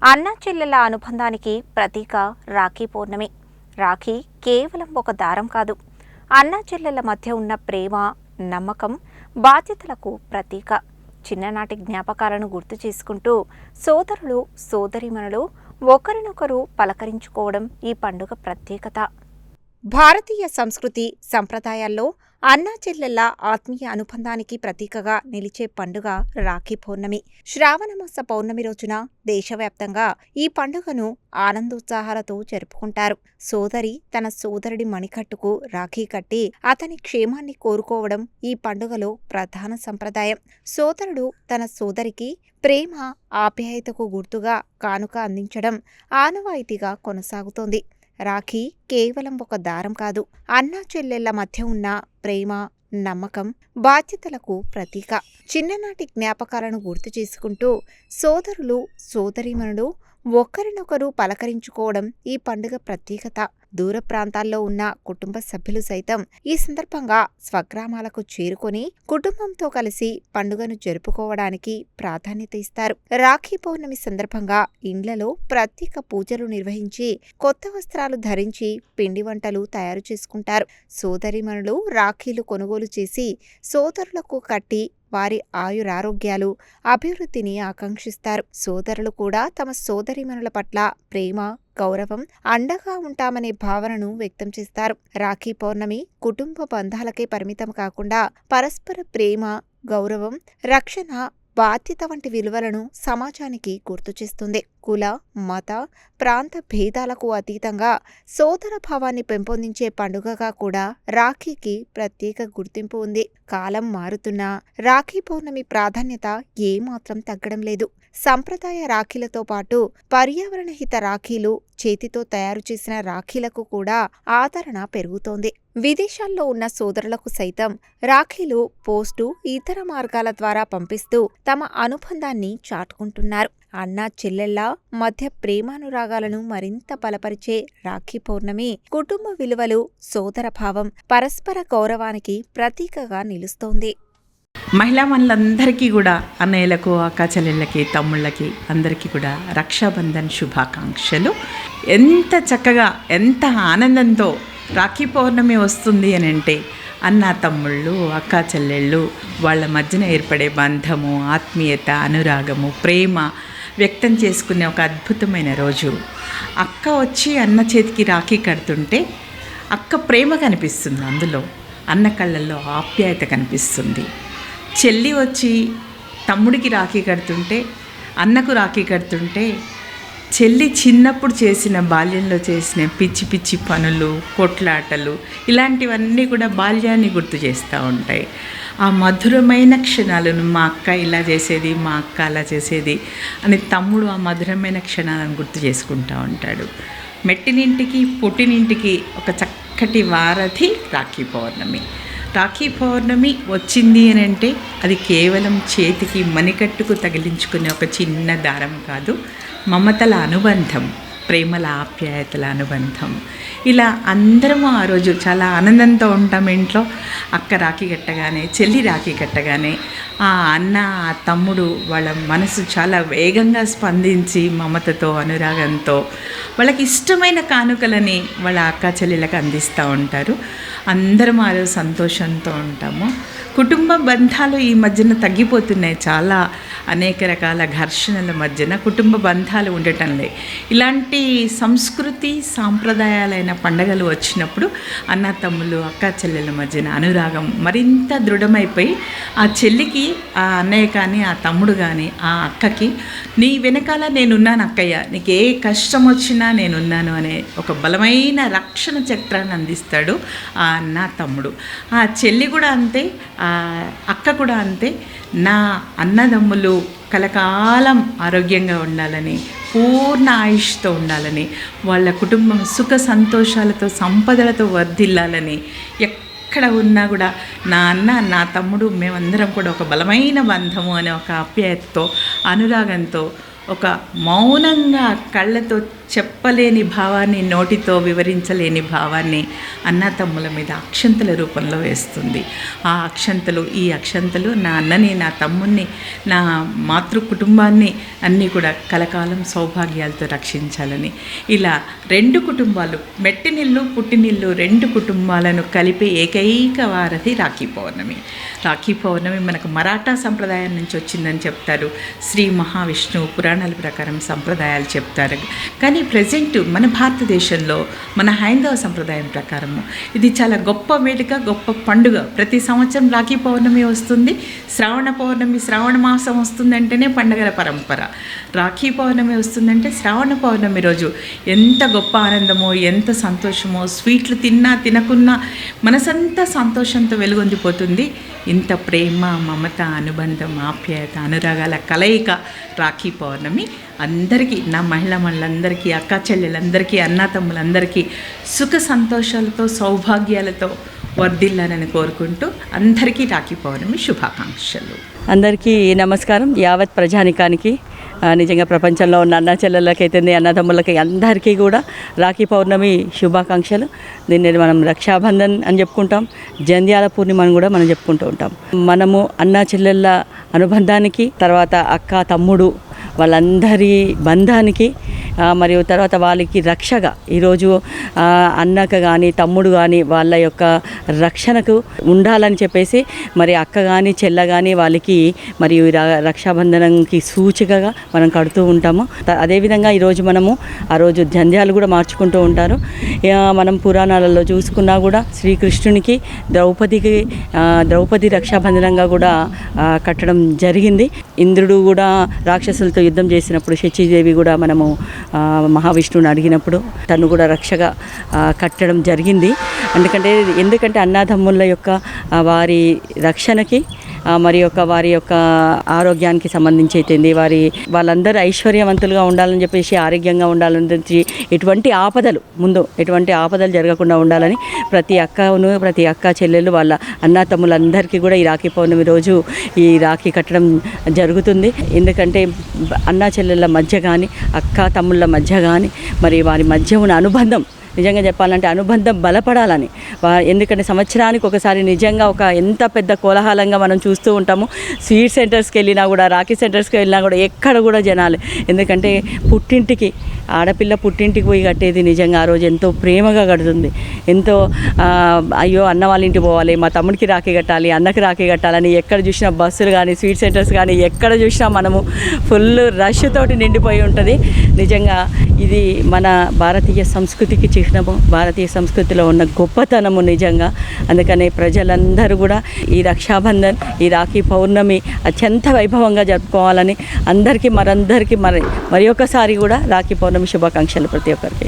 అన్నా చెల్లెల అనుబంధానికి ప్రతీక రాఖీ పౌర్ణమి. రాఖీ కేవలం ఒక దారం కాదు, అన్నా చెల్లెల మధ్య ఉన్న ప్రేమ, నమ్మకం, బాధ్యతలకు ప్రతీక. చిన్ననాటి జ్ఞాపకాలను గుర్తు చేసుకుంటూ సోదరులు, సోదరీమణులు ఒకరినొకరు పలకరించుకోవడం ఈ పండుగ ప్రత్యేకత. భారతీయ సంస్కృతి సంప్రదాయాల్లో అన్నా చెల్లెళ్ల ఆత్మీయ అనుబంధానికి ప్రతీకగా నిలిచే పండుగ రాఖీ పౌర్ణమి. శ్రావణమాస పౌర్ణమి రోజున దేశవ్యాప్తంగా ఈ పండుగను ఆనందోత్సాహాలతో జరుపుకుంటారు. సోదరి తన సోదరుడి మణికట్టుకు రాఖీ కట్టి అతని క్షేమాన్ని కోరుకోవడం ఈ పండుగలో ప్రధాన సంప్రదాయం. సోదరుడు తన సోదరికి ప్రేమ, ఆప్యాయతకు గుర్తుగా కానుక అందించడం ఆనవాయితీగా కొనసాగుతోంది. రాఖీ కేవలం ఒక దారం కాదు, అన్నా చెల్లెళ్ల మధ్య ఉన్న ప్రేమ, నమ్మకం, బాధ్యతలకు ప్రతీక. చిన్ననాటి జ్ఞాపకాలను గుర్తు చేసుకుంటూ సోదరులు, సోదరీమణులు ఒకరినొకరు పలకరించుకోవడం ఈ పండుగ ప్రత్యేకత. దూర ప్రాంతాల్లో ఉన్న కుటుంబ సభ్యులు సైతం ఈ సందర్భంగా స్వగ్రామాలకు చేరుకొని కుటుంబంతో కలిసి పండుగను జరుపుకోవడానికి ప్రాధాన్యత ఇస్తారు. రాఖీ పౌర్ణమి సందర్భంగా ఇండ్లలో ప్రత్యేక పూజలు నిర్వహించి కొత్త వస్త్రాలు ధరించి పిండి వంటలు తయారు చేసుకుంటారు. సోదరీమణులు రాఖీలు కొనుగోలు చేసి సోదరులకు కట్టి వారి ఆయురారోగ్యాలు, అభివృద్ధిని ఆకాంక్షిస్తారు. సోదరులు కూడా తమ సోదరీమణుల పట్ల ప్రేమ, గౌరవం, అండగా ఉంటామనే భావనను వ్యక్తం చేస్తారు. రాఖీ పౌర్ణమి కుటుంబ బంధాలకే పరిమితం కాకుండా పరస్పర ప్రేమ, గౌరవం, రక్షణ, బాధ్యత వంటి విలువలను సమాజానికి గుర్తు చేస్తుంది. కుల, మత, ప్రాంత భేదాలకు అతీతంగా సోదర భావాన్ని పెంపొందించే పండుగగా కూడా రాఖీకి ప్రత్యేక గుర్తింపు ఉంది. కాలం మారుతున్నా రాఖీ పౌర్ణమి ప్రాధాన్యత ఏమాత్రం తగ్గడం లేదు. సంప్రదాయ రాఖీలతో పాటు పర్యావరణ హిత రాఖీలు, చేతితో తయారు చేసిన రాఖీలకు కూడా ఆదరణ పెరుగుతోంది. విదేశాల్లో ఉన్న సోదరులకు సైతం రాఖీలు పోస్టు, ఇతర మార్గాల ద్వారా పంపిస్తూ తమ అనుబంధాన్ని చాటుకుంటున్నారు. అన్నా చెల్లెళ్ల మధ్య ప్రేమానురాగాలను మరింత బలపరిచే రాఖీ పౌర్ణమి కుటుంబ విలువలు, సోదరభావం, పరస్పర గౌరవానికి ప్రతీకగా నిలుస్తోంది. మహిళా మనులందరికీ కూడా, అన్నయ్యలకు, అక్క చెల్లెళ్ళకి, తమ్ముళ్ళకి అందరికీ కూడా రక్షాబంధన్ శుభాకాంక్షలు. ఎంత చక్కగా, ఎంత ఆనందంతో రాఖీ పౌర్ణమి వస్తుంది అని అంటే అన్న తమ్ముళ్ళు, అక్క చెల్లెళ్ళు వాళ్ళ మధ్యన ఏర్పడే బంధము, ఆత్మీయత, అనురాగము, ప్రేమ వ్యక్తం చేసుకునే ఒక అద్భుతమైన రోజు. అక్క వచ్చి అన్న చేతికి రాఖీ కడుతుంటే అక్క ప్రేమ కనిపిస్తుంది, అందులో అన్న కళ్ళల్లో ఆప్యాయత కనిపిస్తుంది. చెల్లి వచ్చి తమ్ముడికి రాఖీ కడుతుంటే, అన్నకు రాఖీ కడుతుంటే చెల్లి చిన్నప్పుడు చేసిన, బాల్యంలో చేసిన పిచ్చి పిచ్చి పనులు, కొట్లాటలు, ఇలాంటివన్నీ కూడా బాల్యాన్ని గుర్తు చేస్తూ ఉంటాయి. ఆ మధురమైన క్షణాలను, మా అక్క ఇలా చేసేది, మా అక్క అలా చేసేది అని తమ్ముడు ఆ మధురమైన క్షణాలను గుర్తు చేసుకుంటూ ఉంటాడు. మెట్టినింటికి, పుట్టినింటికి ఒక చక్కటి వారధి రాఖీ పౌర్ణమి. రాఖీ పౌర్ణమి వచ్చింది అని అంటే అది కేవలం చేతికి మణికట్టుకు తగిలించుకునే ఒక చిన్న దారం కాదు, మమతల అనుబంధం, ప్రేమల ఆప్యాయతల అనుబంధం. ఇలా అందరము ఆ రోజు చాలా ఆనందంతో ఉంటాం ఇంట్లో. అక్క రాఖీ కట్టగానే, చెల్లి రాఖీ కట్టగానే ఆ అన్న, ఆ తమ్ముడు వాళ్ళ మనసు చాలా వేగంగా స్పందించి మమతతో, అనురాగంతో వాళ్ళకి ఇష్టమైన కానుకలని వాళ్ళ అక్క చెల్లెళ్ళకి అందిస్తూ ఉంటారు. అందరం ఆ రోజు సంతోషంతో ఉంటాము. కుటుంబ బంధాలు ఈ మధ్యన తగ్గిపోతున్నాయి. చాలా అనేక రకాల ఘర్షణల మధ్యన కుటుంబ బంధాలు ఉండటంలే. ఇలాంటి సంస్కృతి, సాంప్రదాయాలైన పండగలు వచ్చినప్పుడు అన్న తమ్ముళ్ళు, అక్క చెల్లెల మధ్యన అనురాగం మరింత దృఢమైపోయి ఆ చెల్లికి, ఆ అన్నయ్య కానీ, ఆ తమ్ముడు కానీ, ఆ అక్కకి నీ వెనకాల నేనున్నాను అక్కయ్య, నీకు ఏ కష్టం వచ్చినా నేనున్నాను అనే ఒక బలమైన రక్షణ చక్రాన్ని అందిస్తాడు ఆ అన్న, తమ్ముడు. ఆ చెల్లి కూడా అంతే, ఆ అక్క కూడా అంతే. నా అన్నదమ్ములు కలకాలం ఆరోగ్యంగా ఉండాలని, పూర్ణ ఆయుష్తో ఉండాలని, వాళ్ళ కుటుంబం సుఖ సంతోషాలతో, సంపదలతో వర్ధిల్లాలని, ఎక్కడ ఉన్నా కూడా నా అన్న, నా తమ్ముడు, మేమందరం కూడా ఒక బలమైన బంధము అనే ఒక ఆప్యాయతతో, అనురాగంతో, ఒక మౌనంగా కళ్ళతో చెప్పలేని భావాన్ని, నోటితో వివరించలేని భావాన్ని అన్న తమ్ముల మీద అక్షంతల రూపంలో వేస్తుంది. ఆ అక్షంతలు, ఈ అక్షంతలు నా అన్నని, నా తమ్ముణ్ణి, నా మాతృ కుటుంబాన్ని అన్నీ కూడా కలకాలం సౌభాగ్యాలతో రక్షించాలని, ఇలా రెండు కుటుంబాలు, మెట్టినిల్లు పుట్టినిల్లు రెండు కుటుంబాలను కలిపే ఏకైక వారధి రాఖీ పౌర్ణమి. రాఖీ పౌర్ణమి మనకు మరాఠా సంప్రదాయం నుంచి వచ్చిందని చెప్తారు. శ్రీ మహావిష్ణువు పురాణాల ప్రకారం సంప్రదాయాలు చెప్తారు. కానీ ప్రజెంట్ మన భారతదేశంలో మన హైందవ సంప్రదాయం ప్రకారము ఇది చాలా గొప్ప వేడుక, గొప్ప పండుగ. ప్రతి సంవత్సరం రాఖీ పౌర్ణమి వస్తుంది. శ్రావణ పౌర్ణమి, శ్రావణ మాసం వస్తుందంటేనే పండుగల పరంపర. రాఖీ పౌర్ణమి వస్తుందంటే శ్రావణ పౌర్ణమి రోజు ఎంత గొప్ప ఆనందమో, ఎంత సంతోషమో, స్వీట్లు తిన్నా తినకున్నా మనసంతా సంతోషంతో వెలుగొందిపోతుంది. ఇంత ప్రేమ, మమత, అనుబంధం, ఆప్యాయత, అనురాగాల కలయిక రాఖీ పౌర్ణమి. అందరికీ, నా మహిళా మనులందరికీ, అక్క చెల్లెలందరికీ, అన్నాతమ్ములందరికీ సుఖ సంతోషాలతో, సౌభాగ్యాలతో వర్ధిల్లాలని కోరుకుంటూ అందరికీ రాఖీ పౌర్ణమి శుభాకాంక్షలు. అందరికీ నమస్కారం. యావత్ ప్రజానికానికి, నిజంగా ప్రపంచంలో ఉన్న అన్న చెల్లెళ్ళకైతే, అన్నదమ్ములకి అందరికీ కూడా రాఖీ పౌర్ణమి శుభాకాంక్షలు. దీన్ని మనం రక్షాబంధన్ అని చెప్పుకుంటాం, జంధ్యాల పూర్ణిమ అని కూడా మనం చెప్పుకుంటూ ఉంటాం. మనము అన్న చెల్లెళ్ళ అనుబంధానికి, తర్వాత అక్క తమ్ముడు వాళ్ళందరి బంధానికి, మరియు తర్వాత వాళ్ళకి రక్షగా ఈరోజు అన్నక కానీ తమ్ముడు కానీ వాళ్ళ యొక్క రక్షణకు ఉండాలని చెప్పేసి మరి అక్క కానీ చెల్ల కానీ వాళ్ళకి మరియు రక్షాబంధనంకి సూచికగా మనం కడుతూ ఉంటాము. అదేవిధంగా ఈరోజు మనము ఆ రోజు జంధ్యాలు కూడా మార్చుకుంటూ ఉంటారు. మనం పురాణాలలో చూసుకున్నా కూడా శ్రీకృష్ణునికి ద్రౌపది రక్షాబంధనంగా కూడా కట్టడం జరిగింది. ఇంద్రుడు కూడా రాక్షసులతో యుద్ధం చేసినప్పుడు శచీదేవి కూడా మనము మహావిష్ణువుని అడిగినప్పుడు తను కూడా రక్షగా కట్టడం జరిగింది. ఎందుకంటే అన్నదమ్ముల యొక్క వారి రక్షణకి మరి వారి యొక్క ఆరోగ్యానికి సంబంధించి అయితేంది, వాళ్ళందరూ ఐశ్వర్యవంతులుగా ఉండాలని చెప్పేసి, ఆరోగ్యంగా ఉండాలని చెప్పి, ఎటువంటి ఆపదలు జరగకుండా ఉండాలని ప్రతి అక్క చెల్లెలు వాళ్ళ అన్న తమ్ములందరికీ కూడా ఈ రాఖీ పౌర్ణమి రోజు ఈ రాఖీ కట్టడం జరుగుతుంది. ఎందుకంటే అన్న చెల్లెళ్ళ మధ్య కానీ, అక్క తమ్ముళ్ళ మధ్య కానీ, మరి వారి మధ్య ఉన్న అనుబంధం, నిజంగా చెప్పాలంటే అనుబంధం బలపడాలని. ఎందుకంటే సంవత్సరానికి ఒకసారి నిజంగా ఎంత పెద్ద కోలాహలంగా మనం చూస్తూ ఉంటాము. స్వీట్ సెంటర్స్కి వెళ్ళినా కూడా, రాఖీ సెంటర్స్కి వెళ్ళినా కూడా ఎక్కడ కూడా జనాలు. ఎందుకంటే ఆడపిల్ల పుట్టింటికి పోయి కట్టేది నిజంగా ఆ రోజు ఎంతో ప్రేమగా కడుతుంది. ఎంతో అయ్యో అన్న వాళ్ళ ఇంటికి పోవాలి, మా తమ్ముడికి రాఖీ కట్టాలి, అన్నకి రాఖీ కట్టాలని ఎక్కడ చూసినా బస్సులు కానీ, స్వీట్ సెంటర్స్ కానీ ఎక్కడ చూసినా మనము ఫుల్ రష్ తోటి నిండిపోయి ఉంటుంది. నిజంగా ఇది మన భారతీయ సంస్కృతికి చిహ్నము, భారతీయ సంస్కృతిలో ఉన్న గొప్పతనము నిజంగా. అందుకనే ప్రజలందరూ కూడా ఈ రక్షాబంధన్, ఈ రాఖీ పౌర్ణమి అత్యంత వైభవంగా జరుపుకోవాలని అందరికీ మరి ఒకసారి కూడా రాఖీ పౌర్ణమి శుభాకాంక్షలు ప్రతి ఒక్కరికి.